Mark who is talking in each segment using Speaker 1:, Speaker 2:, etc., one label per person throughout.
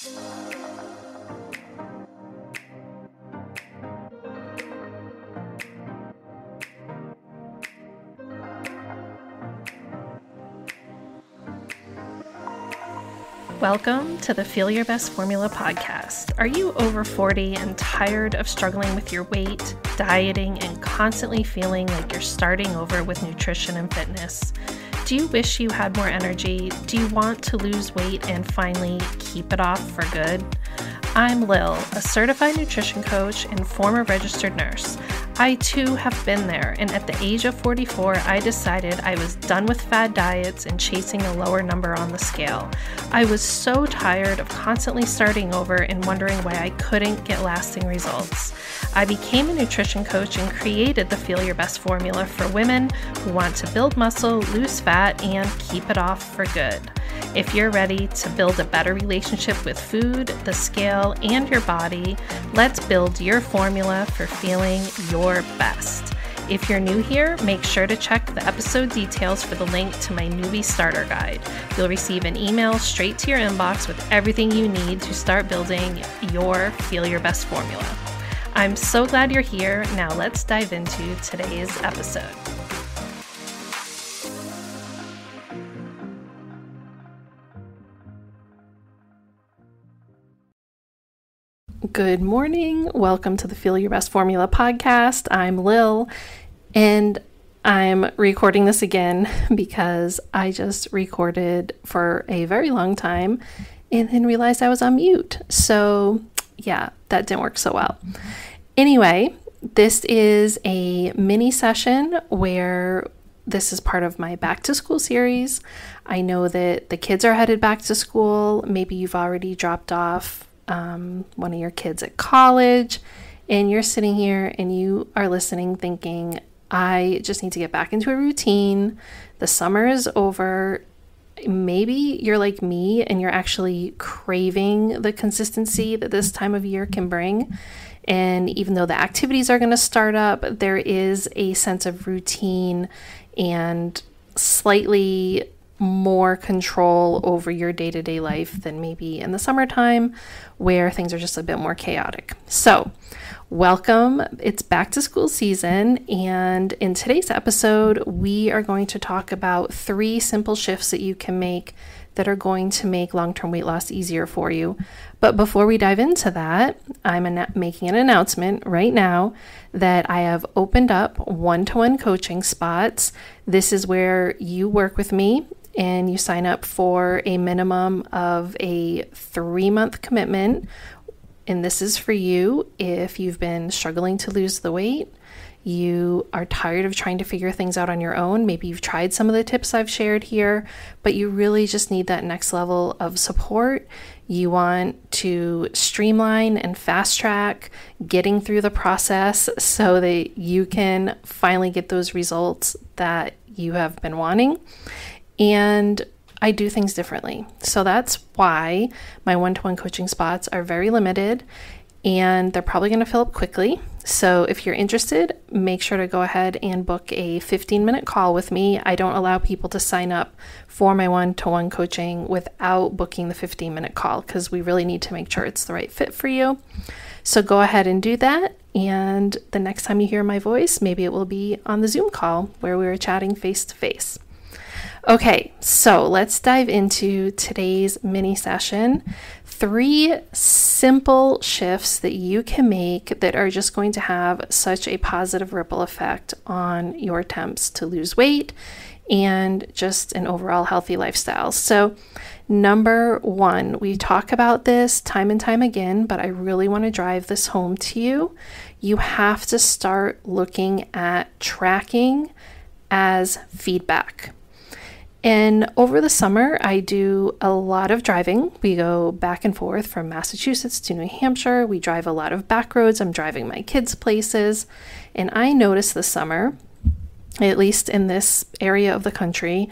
Speaker 1: Welcome to the Feel Your Best Formula podcast. Are you over 40 and tired of struggling with your weight, dieting, and constantly feeling like you're starting over with nutrition and fitness? Do you wish you had more energy? Do you want to lose weight and finally keep it off for good? I'm Lil, a certified nutrition coach and former registered nurse. I too have been there, and at the age of 44, I decided I was done with fad diets and chasing a lower number on the scale. I was so tired of constantly starting over and wondering why I couldn't get lasting results. I became a nutrition coach and created the Feel Your Best formula for women who want to build muscle, lose fat, and keep it off for good. If you're ready to build a better relationship with food, the scale, and your body, let's build your formula for feeling your best. If you're new here, make sure to check the episode details for the link to my newbie starter guide. You'll receive an email straight to your inbox with everything you need to start building your Feel Your Best formula. I'm so glad you're here. Now let's dive into today's episode. Good morning. Welcome to the Feel Your Best Formula podcast. I'm Lil, and I'm recording this again because I just recorded for a very long time and then realized I was on mute. So yeah, that didn't work so well. Anyway, this is a mini session where this is part of my back to school series. I know that the kids are headed back to school. Maybe you've already dropped off one of your kids at college, and you're sitting here and you are listening thinking, I just need to get back into a routine. The summer is over. Maybe you're like me and you're actually craving the consistency that this time of year can bring. And even though the activities are going to start up, there is a sense of routine and slightly more control over your day-to-day life than maybe in the summertime where things are just a bit more chaotic. So welcome. It's back to school season. And in today's episode, we are going to talk about 3 simple shifts that you can make that are going to make long-term weight loss easier for you. But before we dive into that, I'm making an announcement right now that I have opened up one-to-one coaching spots. This is where you work with me and you sign up for a minimum of a 3-month commitment. And this is for you if you've been struggling to lose the weight, you are tired of trying to figure things out on your own. Maybe you've tried some of the tips I've shared here, but you really just need that next level of support. You want to streamline and fast track getting through the process so that you can finally get those results that you have been wanting. And I do things differently. So that's why my one-to-one coaching spots are very limited and they're probably going to fill up quickly. So if you're interested, make sure to go ahead and book a 15-minute call with me. I don't allow people to sign up for my one-to-one coaching without booking the 15-minute call because we really need to make sure it's the right fit for you. So go ahead and do that. And the next time you hear my voice, maybe it will be on the Zoom call where we were chatting face to face. Okay, so let's dive into today's mini session. 3 simple shifts that you can make that are just going to have such a positive ripple effect on your attempts to lose weight and just an overall healthy lifestyle. So number 1, we talk about this time and time again, but I really want to drive this home to you. You have to start looking at tracking as feedback. And over the summer, I do a lot of driving. We go back and forth from Massachusetts to New Hampshire. We drive a lot of back roads. I'm driving my kids places. And I noticed this summer, at least in this area of the country,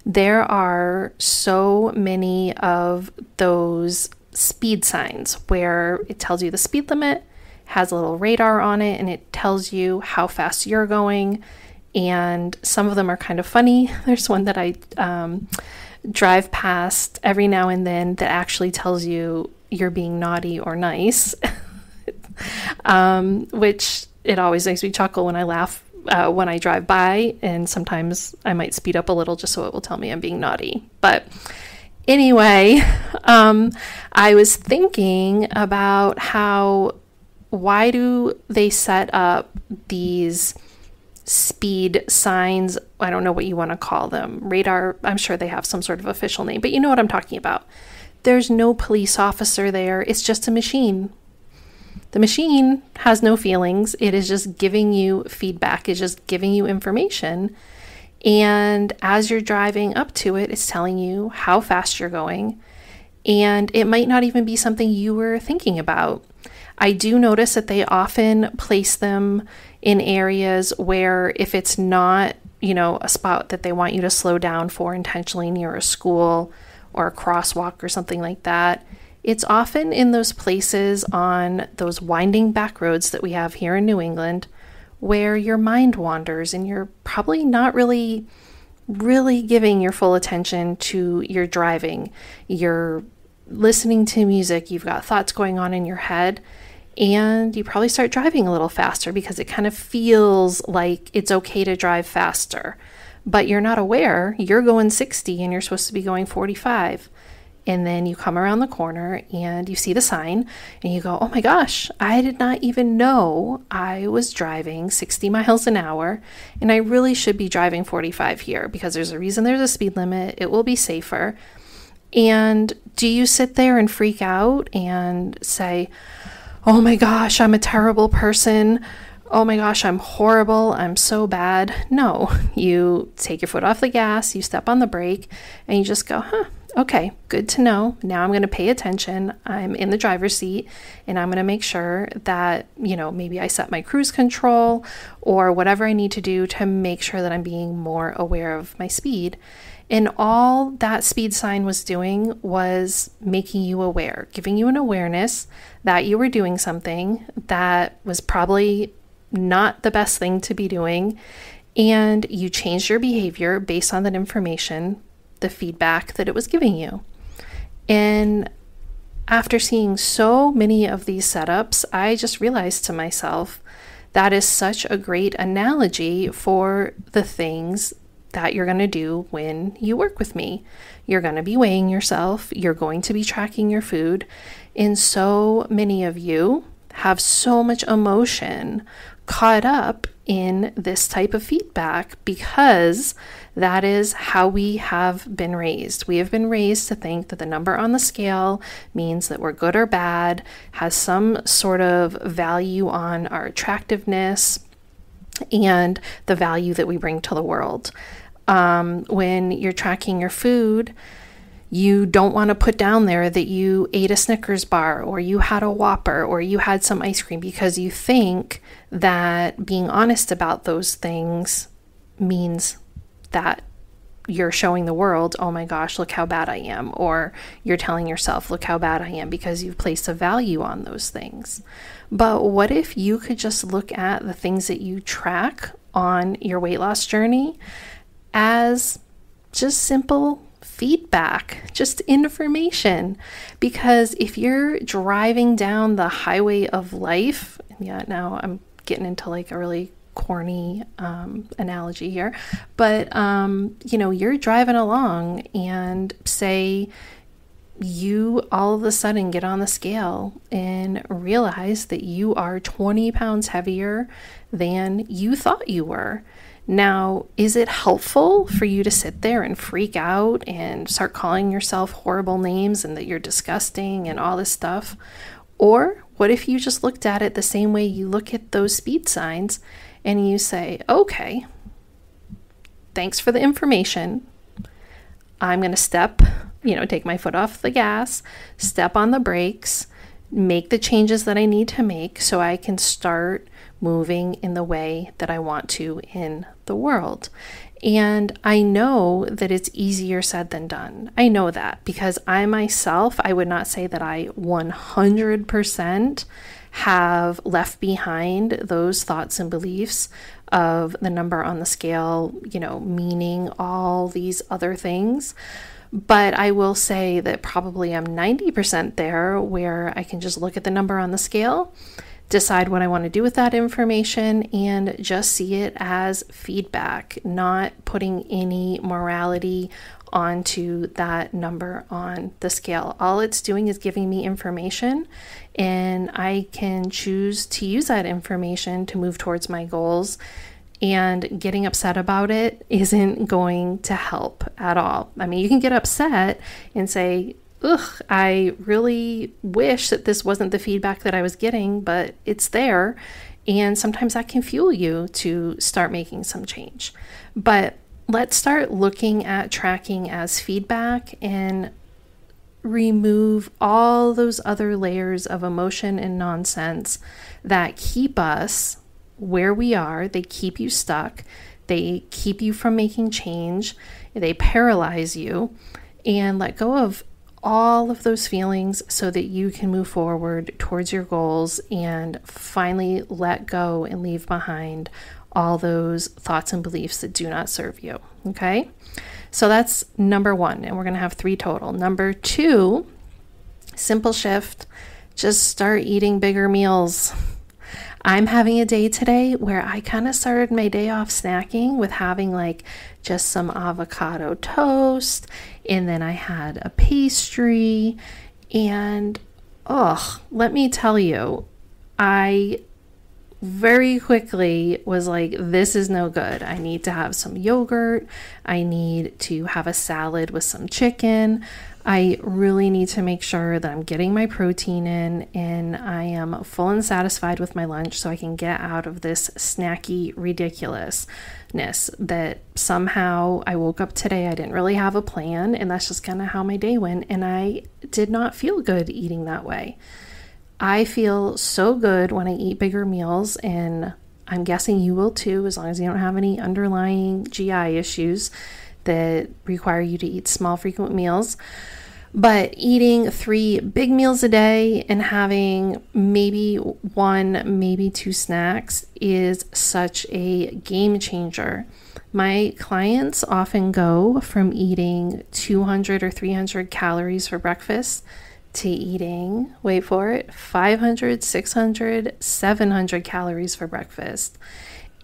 Speaker 1: there are so many of those speed signs where it tells you the speed limit, has a little radar on it, and it tells you how fast you're going. And some of them are kind of funny. There's one that I drive past every now and then that actually tells you, you're being naughty or nice, which it always makes me chuckle when I laugh when I drive by, and sometimes I might speed up a little just so it will tell me I'm being naughty. But anyway, I was thinking about why do they set up these speed signs? I don't know what you want to call them. Radar, I'm sure they have some sort of official name, but you know what I'm talking about. There's no police officer there. It's just a machine. The machine has no feelings. It is just giving you feedback. It's just giving you information. And as you're driving up to it, it's telling you how fast you're going. And it might not even be something you were thinking about. I do notice that they often place them in areas where if it's not, a spot that they want you to slow down for intentionally near a school or a crosswalk or something like that, it's often in those places on those winding back roads that we have here in New England where your mind wanders and you're probably not really giving your full attention to your driving. You're listening to music, you've got thoughts going on in your head, and you probably start driving a little faster because it kind of feels like it's okay to drive faster. But you're not aware you're going 60 and you're supposed to be going 45. And then you come around the corner and you see the sign and you go, oh my gosh, I did not even know I was driving 60 miles an hour and I really should be driving 45 here because there's a reason there's a speed limit. It will be safer. And do you sit there and freak out and say, oh my gosh, I'm a terrible person. Oh my gosh, I'm horrible. I'm so bad. No, you take your foot off the gas, you step on the brake, and you just go, okay, good to know. Now I'm going to pay attention. I'm in the driver's seat, and I'm going to make sure that, maybe I set my cruise control or whatever I need to do to make sure that I'm being more aware of my speed. And all that speed sign was doing was making you aware, giving you an awareness that you were doing something that was probably not the best thing to be doing. And you changed your behavior based on that information, the feedback that it was giving you. And after seeing so many of these setups, I just realized to myself, that is such a great analogy for the things that you're going to do when you work with me. You're going to be weighing yourself. You're going to be tracking your food. And so many of you have so much emotion caught up in this type of feedback because that is how we have been raised. We have been raised to think that the number on the scale means that we're good or bad, has some sort of value on our attractiveness and the value that we bring to the world. When you're tracking your food, you don't want to put down there that you ate a Snickers bar or you had a Whopper or you had some ice cream because you think that being honest about those things means that you're showing the world, oh my gosh, look how bad I am. Or you're telling yourself, look how bad I am, because you've placed a value on those things. But what if you could just look at the things that you track on your weight loss journey as just simple feedback, just information? Because if you're driving down the highway of life, now I'm getting into like a really corny analogy here, but you're driving along and say you all of a sudden get on the scale and realize that you are 20 pounds heavier than you thought you were. Now, is it helpful for you to sit there and freak out and start calling yourself horrible names and that you're disgusting and all this stuff? Or what if you just looked at it the same way you look at those speed signs and you say, okay, thanks for the information. I'm going to take my foot off the gas, step on the brakes, make the changes that I need to make so I can start moving in the way that I want to in the world. And I know that it's easier said than done. I know that because I myself, I would not say that I 100% have left behind those thoughts and beliefs of the number on the scale, meaning all these other things. But I will say that probably I'm 90% there, where I can just look at the number on the scale, decide what I want to do with that information, and just see it as feedback, not putting any morality onto that number on the scale. All it's doing is giving me information, and I can choose to use that information to move towards my goals. And getting upset about it isn't going to help at all. I mean, you can get upset and say, ugh, I really wish that this wasn't the feedback that I was getting, but it's there. And sometimes that can fuel you to start making some change. But let's start looking at tracking as feedback and remove all those other layers of emotion and nonsense that keep us where we are. They keep you stuck. They keep you from making change. They paralyze you. And let go of all of those feelings so that you can move forward towards your goals and finally let go and leave behind all those thoughts and beliefs that do not serve you. Okay? So that's number one, and we're going to have 3 total. Number 2, simple shift. Just start eating bigger meals. I'm having a day today where I kind of started my day off snacking with having like just some avocado toast, and then I had a pastry, and let me tell you, I very quickly was like, this is no good. I need to have some yogurt. I need to have a salad with some chicken. I really need to make sure that I'm getting my protein in and I am full and satisfied with my lunch so I can get out of this snacky ridiculousness that somehow I woke up today. I didn't really have a plan, and that's just kind of how my day went. And I did not feel good eating that way. I feel so good when I eat bigger meals, and I'm guessing you will too, as long as you don't have any underlying GI issues that require you to eat small, frequent meals. But eating 3 big meals a day and having maybe 1, maybe 2 snacks is such a game changer. My clients often go from eating 200 or 300 calories for breakfast to eating, wait for it, 500, 600, 700 calories for breakfast.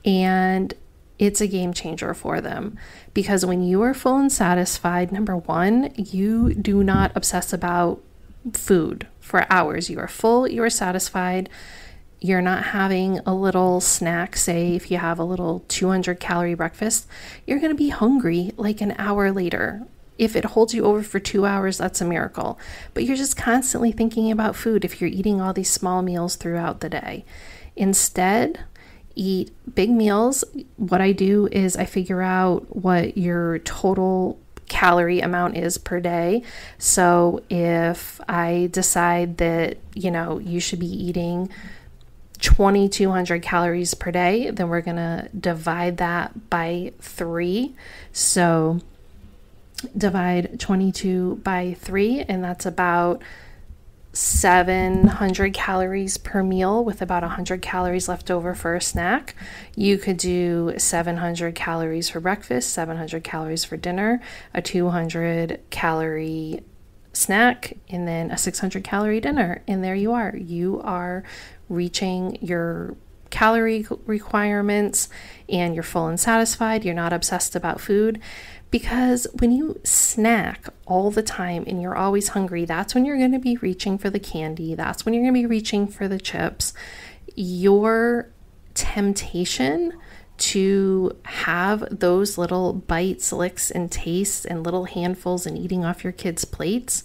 Speaker 1: And it's a game changer for them, because when you are full and satisfied, number 1, you do not obsess about food for hours. You are full, you are satisfied. You're not having a little snack. Say if you have a little 200 calorie breakfast, you're going to be hungry like an hour later. If it holds you over for 2 hours, that's a miracle. But you're just constantly thinking about food if you're eating all these small meals throughout the day. Instead, eat big meals. What I do is I figure out what your total calorie amount is per day. So if I decide that, you should be eating 2,200 calories per day, then we're going to divide that by 3. So divide 22 by 3, and that's about 700 calories per meal, with about 100 calories left over for a snack. You could do 700 calories for breakfast, 700 calories for dinner, a 200 calorie snack, and then a 600 calorie dinner. And there you are. You are reaching your calorie requirements and you're full and satisfied. You're not obsessed about food. Because when you snack all the time and you're always hungry, that's when you're going to be reaching for the candy. That's when you're going to be reaching for the chips. Your temptation to have those little bites, licks, and tastes and little handfuls and eating off your kids' plates,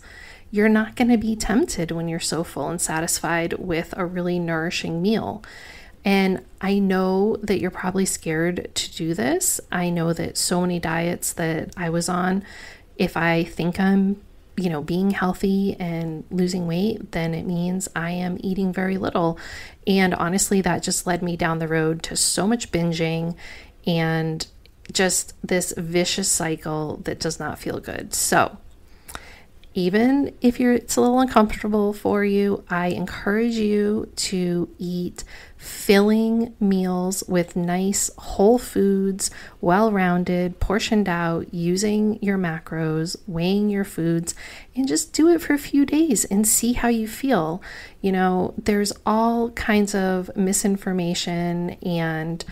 Speaker 1: you're not going to be tempted when you're so full and satisfied with a really nourishing meal. And I know that you're probably scared to do this. I know that so many diets that I was on, if I think I'm, being healthy and losing weight, then it means I am eating very little. And honestly, that just led me down the road to so much binging and just this vicious cycle that does not feel good. So Even if it's a little uncomfortable for you, I encourage you to eat filling meals with nice whole foods, well-rounded, portioned out, using your macros, weighing your foods, and just do it for a few days and see how you feel. You know, there's all kinds of misinformation and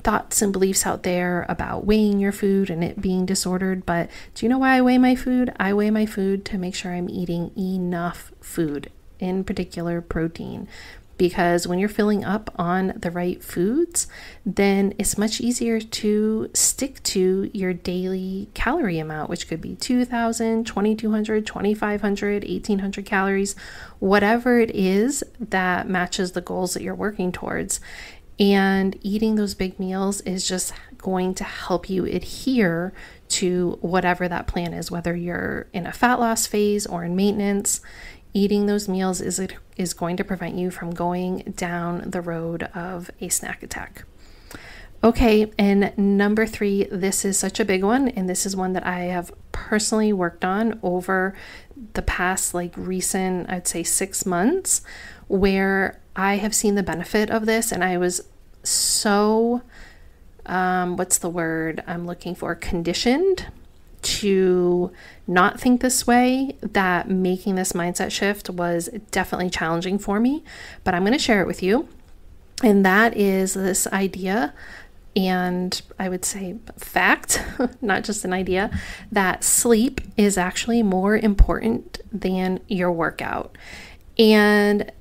Speaker 1: thoughts and beliefs out there about weighing your food and it being disordered. But do you know why I weigh my food? I weigh my food to make sure I'm eating enough food, in particular protein. Because when you're filling up on the right foods, then it's much easier to stick to your daily calorie amount, which could be 2,000, 2,200, 2,500, 1,800 calories, whatever it is that matches the goals that you're working towards. And eating those big meals is just going to help you adhere to whatever that plan is, whether you're in a fat loss phase or in maintenance. Eating those meals is going to prevent you from going down the road of a snack attack. Okay, and number 3, this is such a big one, and this is one that I have personally worked on over the past recent, I'd say 6 months, where I have seen the benefit of this, and I was so, what's the word I'm looking for, conditioned to not think this way, that making this mindset shift was definitely challenging for me, but I'm going to share it with you. And that is this idea, and I would say fact, not just an idea, that sleep is actually more important than your workout. And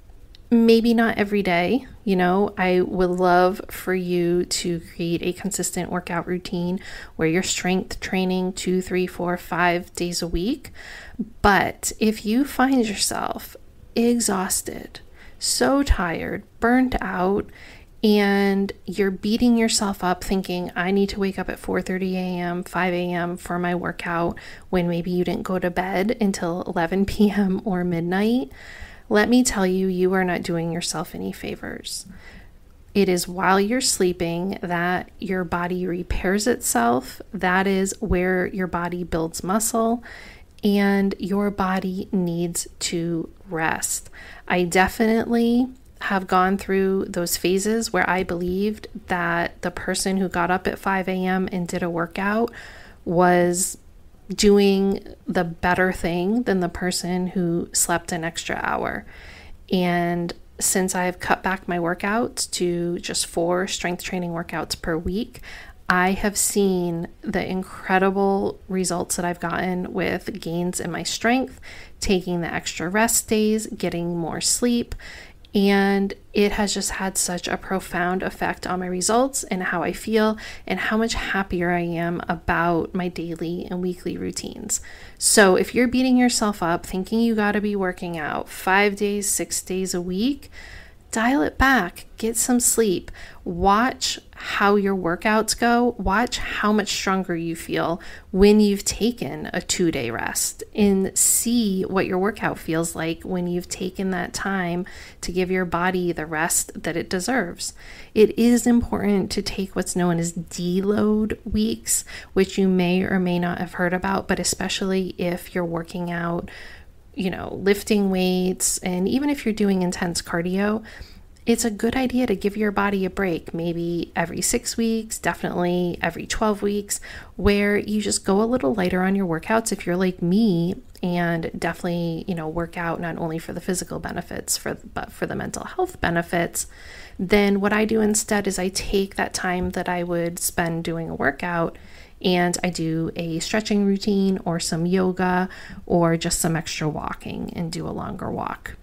Speaker 1: maybe not every day, I would love for you to create a consistent workout routine where you're strength training 2, 3, 4, 5 days a week. But if you find yourself exhausted, so tired, burnt out, and you're beating yourself up thinking, I need to wake up at 4:30 a.m., 5 a.m. for my workout, when maybe you didn't go to bed until 11 p.m. or midnight, let me tell you, you are not doing yourself any favors. It is while you're sleeping that your body repairs itself. That is where your body builds muscle, and your body needs to rest. I definitely have gone through those phases where I believed that the person who got up at 5 a.m. and did a workout was doing the better thing than the person who slept an extra hour. And since I've cut back my workouts to just 4 strength training workouts per week, I have seen the incredible results that I've gotten with gains in my strength, taking the extra rest days, getting more sleep. And it has just had such a profound effect on my results and how I feel and how much happier I am about my daily and weekly routines. So if you're beating yourself up thinking you got to be working out 5 days, 6 days a week, dial it back, get some sleep, watch how your workouts go, watch how much stronger you feel when you've taken a 2-day rest, and see what your workout feels like when you've taken that time to give your body the rest that it deserves. It is important to take what's known as deload weeks, which you may or may not have heard about, but especially if you're working out, lifting weights, and even if you're doing intense cardio, it's a good idea to give your body a break, maybe every 6 weeks, definitely every 12 weeks, where you just go a little lighter on your workouts if you're like me, and definitely, work out not only for the physical benefits, but for the mental health benefits. Then what I do instead is I take that time that I would spend doing a workout and I do a stretching routine or some yoga or just some extra walking and do a longer walk.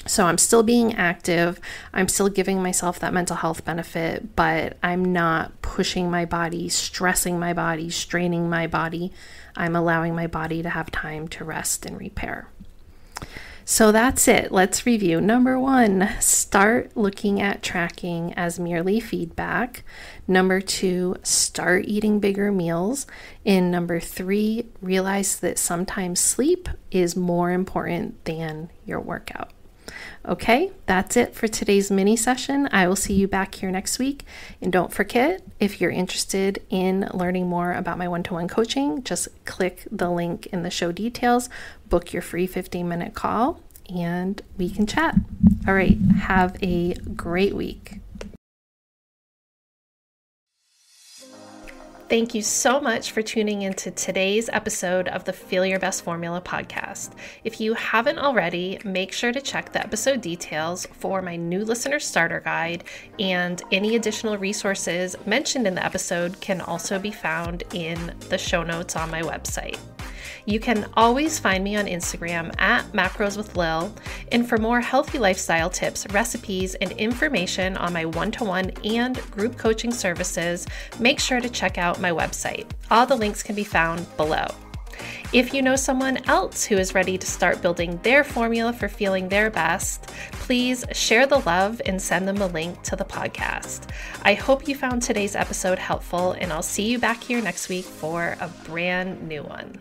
Speaker 1: So I'm still being active. I'm still giving myself that mental health benefit, but I'm not pushing my body, stressing my body, straining my body. I'm allowing my body to have time to rest and repair. So that's it. Let's review. Number 1, start looking at tracking as merely feedback. Number 2, start eating bigger meals. And number 3, realize that sometimes sleep is more important than your workout. Okay, that's it for today's mini session. I will see you back here next week. And don't forget, if you're interested in learning more about my one-to-one coaching, just click the link in the show details, book your free 15-minute call, and we can chat. All right, have a great week. Thank you so much for tuning into today's episode of the Feel Your Best Formula podcast. If you haven't already, make sure to check the episode details for my new listener starter guide, and any additional resources mentioned in the episode can also be found in the show notes on my website. You can always find me on Instagram at Macros with Lil, and for more healthy lifestyle tips, recipes, and information on my one-to-one and group coaching services, make sure to check out my website. All the links can be found below. If you know someone else who is ready to start building their formula for feeling their best, please share the love and send them a link to the podcast. I hope you found today's episode helpful, and I'll see you back here next week for a brand new one.